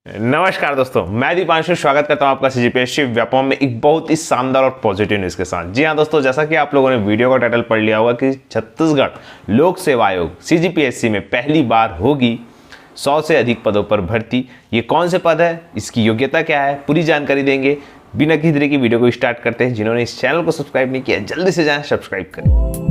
नमस्कार दोस्तों, मैं दीपांशु स्वागत करता हूं आपका सीजीपीएससी व्यापम में एक बहुत ही शानदार और पॉजिटिव न्यूज़ के साथ। जी हां दोस्तों, जैसा कि आप लोगों ने वीडियो का टाइटल पढ़ लिया होगा कि छत्तीसगढ़ लोक सेवा आयोग सीजीपीएससी में पहली बार होगी 100 से अधिक पदों पर भर्ती। ये कौन से पद है, इसकी योग्यता क्या है, पूरी जानकारी देंगे। बिना किसी तरह की वीडियो को स्टार्ट करते हैं। जिन्होंने इस चैनल को सब्सक्राइब नहीं किया जल्दी से जाएं, सब्सक्राइब करें।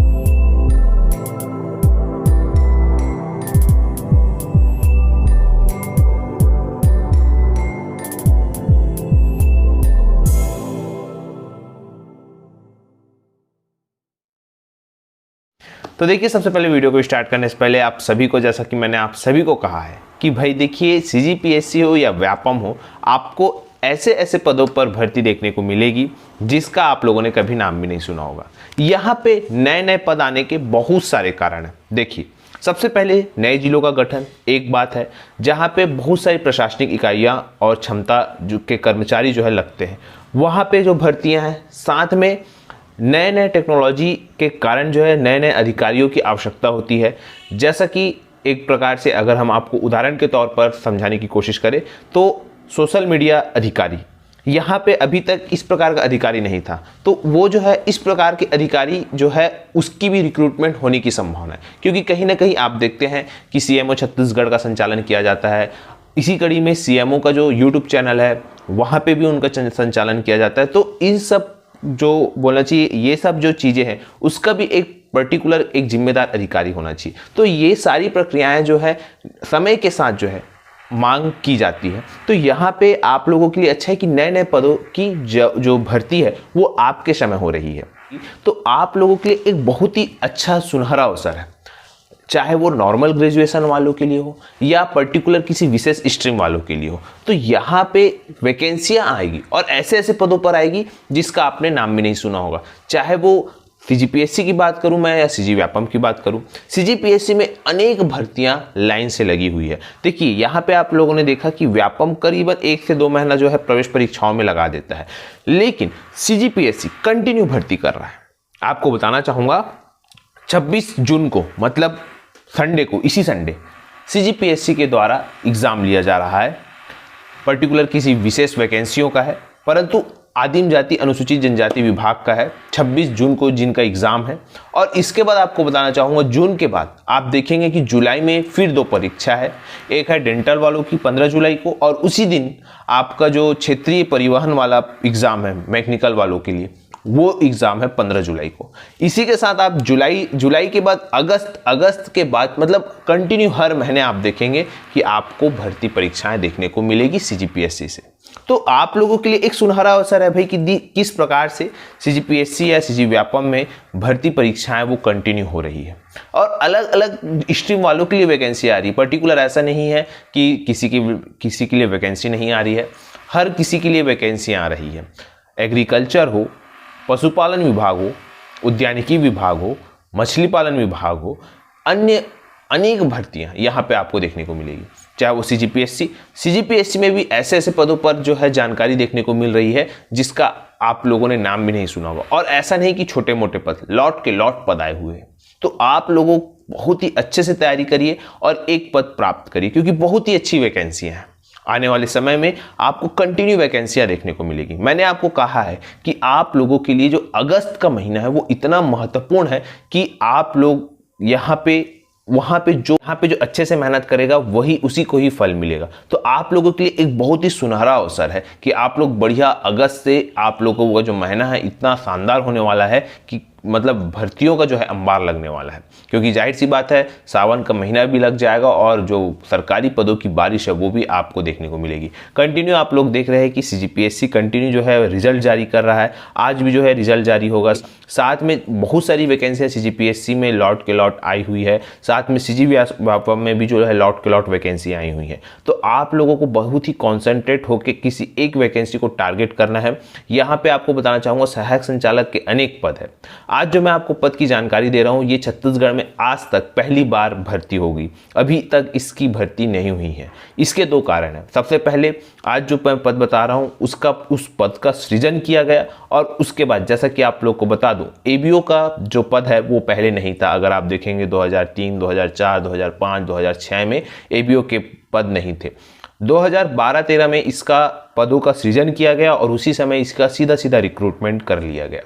तो देखिए, सबसे पहले वीडियो को स्टार्ट करने से पहले आप सभी को, जैसा कि मैंने आप सभी को कहा है कि भाई देखिए, सीजीपीएससी हो या व्यापम हो, आपको ऐसे ऐसे पदों पर भर्ती देखने को मिलेगी जिसका आप लोगों ने कभी नाम भी नहीं सुना होगा। यहाँ पे नए नए पद आने के बहुत सारे कारण हैं। देखिए, सबसे पहले नए जिलों का गठन एक बात है, जहाँ पे बहुत सारी प्रशासनिक इकाइयाँ और क्षमता के कर्मचारी जो है लगते हैं, वहाँ पे जो भर्तियाँ हैं। साथ में नए नए टेक्नोलॉजी के कारण जो है नए नए अधिकारियों की आवश्यकता होती है। जैसा कि एक प्रकार से अगर हम आपको उदाहरण के तौर पर समझाने की कोशिश करें तो सोशल मीडिया अधिकारी, यहाँ पे अभी तक इस प्रकार का अधिकारी नहीं था, तो वो जो है इस प्रकार के अधिकारी जो है उसकी भी रिक्रूटमेंट होने की संभावना है। क्योंकि कहीं ना कहीं आप देखते हैं कि सीएमओ छत्तीसगढ़ का संचालन किया जाता है। इसी कड़ी में सीएमओ का जो यूट्यूब चैनल है वहाँ पे भी उनका संचालन किया जाता है। तो इन सब जो बोलना चाहिए, ये सब जो चीज़ें हैं उसका भी एक पर्टिकुलर एक जिम्मेदार अधिकारी होना चाहिए। तो ये सारी प्रक्रियाएं जो है समय के साथ जो है मांग की जाती है। तो यहाँ पे आप लोगों के लिए अच्छा है कि नए नए पदों की जो भर्ती है वो आपके समय हो रही है। तो आप लोगों के लिए एक बहुत ही अच्छा सुनहरा अवसर है, चाहे वो नॉर्मल ग्रेजुएशन वालों के लिए हो या पर्टिकुलर किसी विशेष स्ट्रीम वालों के लिए हो। तो यहाँ पे वैकेंसियाँ आएगी और ऐसे ऐसे पदों पर आएगी जिसका आपने नाम भी नहीं सुना होगा। चाहे वो सीजीपीएससी की बात करूं मैं या सीजी व्यापम की बात करूं, सीजीपीएससी में अनेक भर्तियां लाइन से लगी हुई है। देखिए, यहाँ पे आप लोगों ने देखा कि व्यापम करीबन 1 से 2 महीना जो है प्रवेश परीक्षाओं में लगा देता है, लेकिन सीजीपीएससी कंटिन्यू भर्ती कर रहा है। आपको बताना चाहूँगा, 26 जून को मतलब संडे को, इसी संडे सीजीपीएससी के द्वारा एग्जाम लिया जा रहा है। पर्टिकुलर किसी विशेष वैकेंसियों का है, परंतु आदिम जाति अनुसूचित जनजाति विभाग का है। 26 जून को जिनका एग्जाम है। और इसके बाद आपको बताना चाहूँगा, जून के बाद आप देखेंगे कि जुलाई में फिर 2 परीक्षा है। एक है डेंटल वालों की 15 जुलाई को, और उसी दिन आपका जो क्षेत्रीय परिवहन वाला एग्ज़ाम है मैकेनिकल वालों के लिए, वो एग्ज़ाम है 15 जुलाई को। इसी के साथ आप जुलाई के बाद अगस्त के बाद मतलब कंटिन्यू हर महीने आप देखेंगे कि आपको भर्ती परीक्षाएं देखने को मिलेगी सीजीपीएससी से। तो आप लोगों के लिए एक सुनहरा अवसर है भाई कि किस प्रकार से सीजीपीएससी या सीजी व्यापम में भर्ती परीक्षाएं वो कंटिन्यू हो रही है। और अलग अलग स्ट्रीम वालों के लिए वैकेंसी आ रही है। पर्टिकुलर ऐसा नहीं है कि किसी के लिए वैकेंसी नहीं आ रही है, हर किसी के लिए वैकेंसियाँ आ रही है। एग्रीकल्चर हो, पशुपालन विभाग हो, उद्यानिकी विभाग हो, मछली पालन विभाग हो, अन्य अनेक भर्तियां यहाँ पे आपको देखने को मिलेगी। चाहे वो सीजीपीएससी में भी ऐसे ऐसे पदों पर जो है जानकारी देखने को मिल रही है जिसका आप लोगों ने नाम भी नहीं सुना होगा। और ऐसा नहीं कि छोटे मोटे पद, लॉट के लॉट पद आए हुए हैं। तो आप लोगों बहुत ही अच्छे से तैयारी करिए और एक पद प्राप्त करिए, क्योंकि बहुत ही अच्छी वैकेंसियाँ हैं। आने वाले समय में आपको कंटिन्यू वैकेंसियां देखने को मिलेगी। मैंने आपको कहा है कि आप लोगों के लिए जो अगस्त का महीना है वो इतना महत्वपूर्ण है कि आप लोग वहाँ पे जो अच्छे से मेहनत करेगा वही उसी को ही फल मिलेगा। तो आप लोगों के लिए एक बहुत ही सुनहरा अवसर है कि आप लोग बढ़िया, अगस्त से आप लोगों का जो महीना है इतना शानदार होने वाला है कि मतलब भर्तियों का जो है अंबार लगने वाला है। क्योंकि जाहिर सी बात है, सावन का महीना भी लग जाएगा और जो सरकारी पदों की बारिश है वो भी आपको देखने को मिलेगी। कंटिन्यू आप लोग देख रहे हैं कि सीजीपीएससी कंटिन्यू जो है रिजल्ट जारी कर रहा है। आज भी जो है रिजल्ट जारी होगा। साथ में बहुत सारी वैकेंसियाँ सीजीपीएससी में लॉट के लॉट आई हुई है। साथ में सीजी व्यापम में भी जो है लॉट के लॉट वैकेंसी आई हुई है। तो आप लोगों को बहुत ही कॉन्सेंट्रेट होकर किसी एक वैकेंसी को टारगेट करना है। यहाँ पे आपको बताना चाहूँगा, सहायक संचालक के अनेक पद है। आज जो मैं आपको पद की जानकारी दे रहा हूँ, ये छत्तीसगढ़ में आज तक पहली बार भर्ती होगी। अभी तक इसकी भर्ती नहीं हुई है। इसके 2 कारण हैं। सबसे पहले, आज जो मैं पद बता रहा हूँ उस पद का सृजन किया गया, और उसके बाद जैसा कि आप लोग को बता दूं, एबीओ का जो पद है वो पहले नहीं था। अगर आप देखेंगे 2003, 2004, 2005, 2006 में एबीओ के पद नहीं थे। 2012-13 में इसका पदों का सृजन किया गया और उसी समय इसका सीधा सीधा रिक्रूटमेंट कर लिया गया।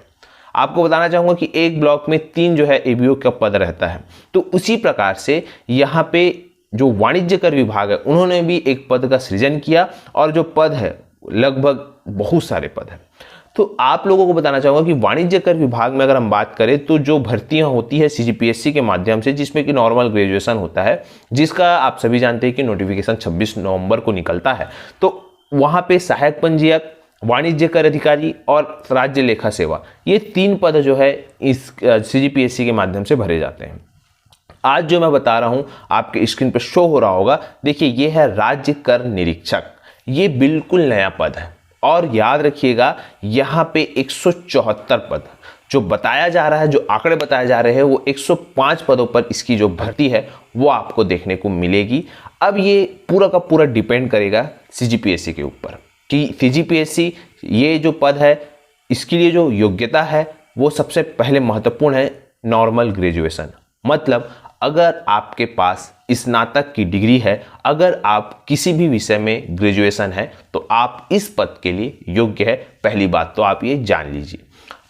आपको बताना चाहूँगा कि एक ब्लॉक में 3 जो है एबीओ का पद रहता है। तो उसी प्रकार से यहाँ पे जो वाणिज्य कर विभाग है उन्होंने भी एक पद का सृजन किया और जो पद है लगभग बहुत सारे पद हैं। तो आप लोगों को बताना चाहूँगा कि वाणिज्य कर विभाग में अगर हम बात करें तो जो भर्तियां होती है सीजीपीएससी के माध्यम से, जिसमें कि नॉर्मल ग्रेजुएशन होता है, जिसका आप सभी जानते हैं कि नोटिफिकेशन 26 नवंबर को निकलता है। तो वहाँ पे सहायक पंजीयक, वाणिज्य कर अधिकारी और राज्य लेखा सेवा, ये 3 पद जो है इस सीजीपीएससी के माध्यम से भरे जाते हैं। आज जो मैं बता रहा हूं आपके स्क्रीन पर शो हो रहा होगा, देखिए ये है राज्य कर निरीक्षक। ये बिल्कुल नया पद है और याद रखिएगा यहाँ पे 174 पद जो बताया जा रहा है, जो आंकड़े बताए जा रहे हैं, वो 105 पदों पर इसकी जो भर्ती है वो आपको देखने को मिलेगी। अब ये पूरा का पूरा डिपेंड करेगा सीजीपीएससी के ऊपर कि सीजीपीएससी ये जो पद है इसके लिए जो योग्यता है वो सबसे पहले महत्वपूर्ण है नॉर्मल ग्रेजुएशन। मतलब अगर आपके पास स्नातक की डिग्री है, अगर आप किसी भी विषय में ग्रेजुएशन है तो आप इस पद के लिए योग्य है। पहली बात तो आप ये जान लीजिए।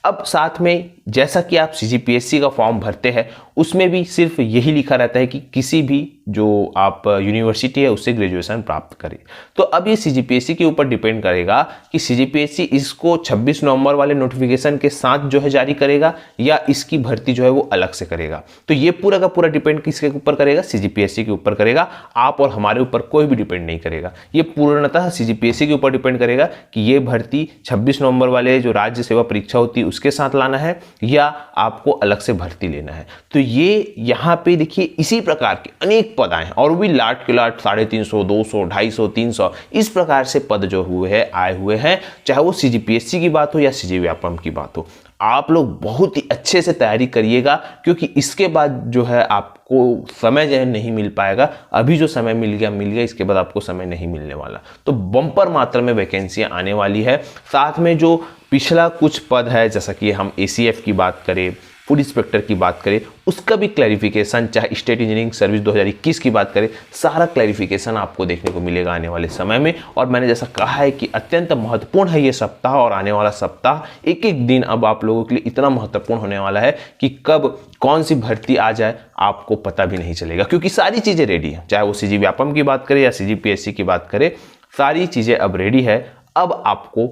अब साथ में जैसा कि आप सीजीपीएससी का फॉर्म भरते हैं उसमें भी सिर्फ यही लिखा रहता है कि किसी भी जो आप यूनिवर्सिटी है उससे ग्रेजुएशन प्राप्त करें। तो अब ये सीजीपीएससी के ऊपर डिपेंड करेगा कि सीजीपीएससी इसको 26 नवंबर वाले नोटिफिकेशन के साथ जो है जारी करेगा या इसकी भर्ती जो है वो अलग से करेगा। तो ये पूरा का पूरा डिपेंड किसके ऊपर करेगा? सीजीपीएससी के ऊपर करेगा। आप और हमारे ऊपर कोई भी डिपेंड नहीं करेगा। ये पूर्णतः सीजीपीएससी के ऊपर डिपेंड करेगा कि ये भर्ती 26 नवंबर वाले जो राज्य सेवा परीक्षा होती है उसके साथ लाना है या आपको अलग से भर्ती लेना है। तो ये यहाँ पे देखिए इसी प्रकार के अनेक पद आए हैं और भी लाट के लाट 350, 200, 250, 300 इस प्रकार से पद जो हुए हैं आए हुए हैं, चाहे वो सीजीपीएससी की बात हो या सीजी व्यापम की बात हो। आप लोग बहुत ही अच्छे से तैयारी करिएगा क्योंकि इसके बाद जो है आपको समय जो है नहीं मिल पाएगा। अभी जो समय मिल गया, इसके बाद आपको समय नहीं मिलने वाला। तो बम्पर मात्रा में वैकेंसियां आने वाली है। साथ में जो पिछला कुछ पद है, जैसा कि हम एसीएफ की बात करें, फूड इंस्पेक्टर की बात करें, उसका भी क्लैरिफिकेशन, चाहे स्टेट इंजीनियरिंग सर्विस 2021 की बात करें, सारा क्लैरिफिकेशन आपको देखने को मिलेगा आने वाले समय में। और मैंने जैसा कहा है कि अत्यंत महत्वपूर्ण है ये सप्ताह और आने वाला सप्ताह, एक एक दिन अब आप लोगों के लिए इतना महत्वपूर्ण होने वाला है कि कब कौन सी भर्ती आ जाए आपको पता भी नहीं चलेगा, क्योंकि सारी चीज़ें रेडी हैं। चाहे वो सीजी व्यापम की बात करें या सीजीपीएससी की बात करें, सारी चीज़ें अब रेडी है। अब आपको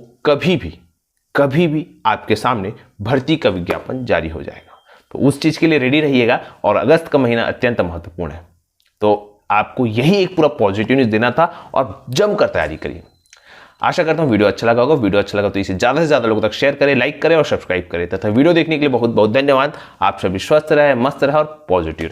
कभी भी आपके सामने भर्ती का विज्ञापन जारी हो जाएगा। तो उस चीज के लिए रेडी रहिएगा। और अगस्त का महीना अत्यंत महत्वपूर्ण है, तो आपको यही एक पूरा पॉजिटिव न्यूज देना था और जमकर तैयारी करिए। आशा करता हूं वीडियो अच्छा लगा होगा। वीडियो अच्छा लगा तो इसे ज्यादा से ज्यादा लोगों तक शेयर करें, लाइक करें और सब्सक्राइब करें। तथा वीडियो देखने के लिए बहुत बहुत धन्यवाद। आप सभी स्वस्थ रहे, मस्त रहे और पॉजिटिव रहे।